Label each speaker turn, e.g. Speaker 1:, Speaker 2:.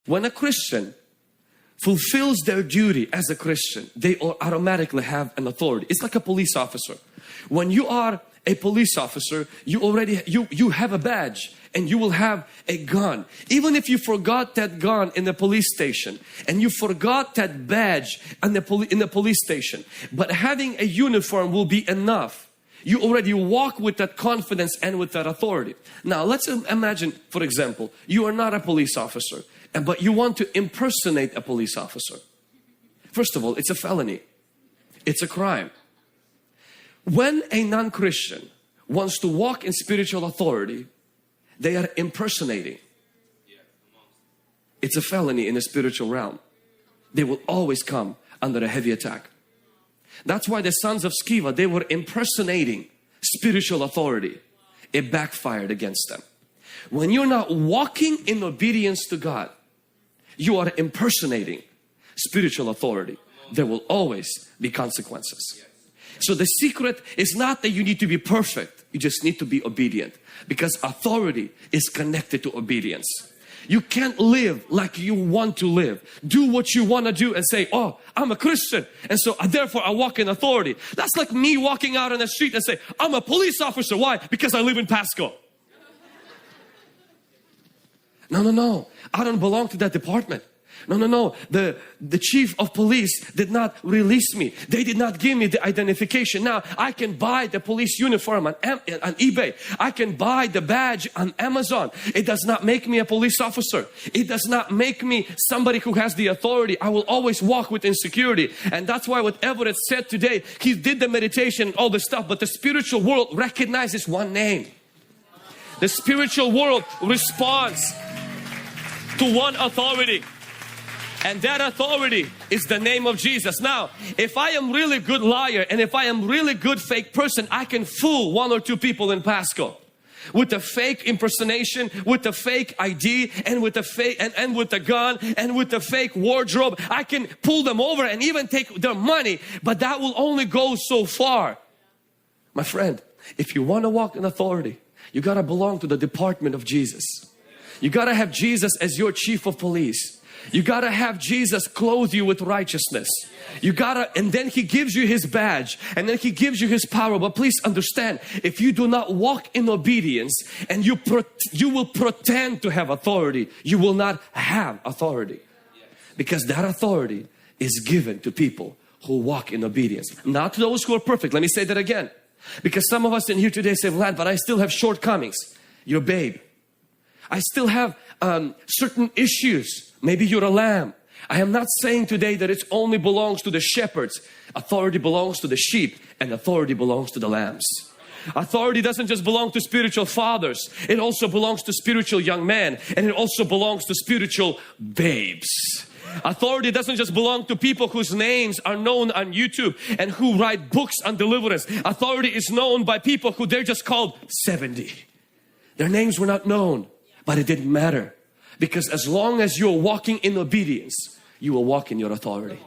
Speaker 1: When a Christian fulfills their duty as a Christian, they automatically have an authority. It's like a police officer. When you are a police officer, you have a badge and you will have a gun. Even if you forgot that gun in the police station and you forgot that badge in the police station, but having a uniform will be enough. You already walk with that confidence and with that authority. Now let's imagine, for example, you are not a police officer, but you want to impersonate a police officer. First of all, it's a felony. It's a crime. When a non-Christian wants to walk in spiritual authority, they are impersonating. It's a felony in the spiritual realm. They will always come under a heavy attack. That's why the sons of Sceva, they were impersonating spiritual authority. It backfired against them. When you're not walking in obedience to God, you are impersonating spiritual authority. There will always be consequences. So the secret is not that you need to be perfect. You just need to be obedient, because authority is connected to obedience. You can't live like you want to live. Do what you want to do and say, oh, I'm a Christian, and so therefore I walk in authority. That's like me walking out on the street and say, I'm a police officer. Why? Because I live in Pasco. No. I don't belong to that department. No. The chief of police did not release me. They did not give me the identification. Now I can buy the police uniform on eBay. I can buy the badge on Amazon. It does not make me a police officer. It does not make me somebody who has the authority. I will always walk with insecurity. And that's why what Everett said today, he did the meditation and all this stuff, but the spiritual world recognizes one name. The spiritual world responds to one authority. And that authority is the name of Jesus. Now, if I am really good liar and if I am really good fake person, I can fool one or two people in Pasco with a fake impersonation, with a fake ID, and with a fake and with a gun and with a fake wardrobe. I can pull them over and even take their money, but that will only go so far. My friend, if you want to walk in authority, you got to belong to the department of Jesus. You got to have Jesus as your chief of police. You got to have Jesus clothe you with righteousness. You got to, and then He gives you His badge, and then He gives you His power. But please understand, if you do not walk in obedience and you will pretend to have authority, you will not have authority. Because that authority is given to people who walk in obedience, not to those who are perfect. Let me say that again. Because some of us in here today say, Vlad, but I still have shortcomings. You're a babe. I still have certain issues. Maybe you're a lamb. I am not saying today that it only belongs to the shepherds. Authority belongs to the sheep, and authority belongs to the lambs. Authority doesn't just belong to spiritual fathers. It also belongs to spiritual young men, and it also belongs to spiritual babes. Authority doesn't just belong to people whose names are known on YouTube and who write books on deliverance. Authority is known by people who they're just called 70. Their names were not known, but it didn't matter. Because as long as you're walking in obedience, you will walk in your authority.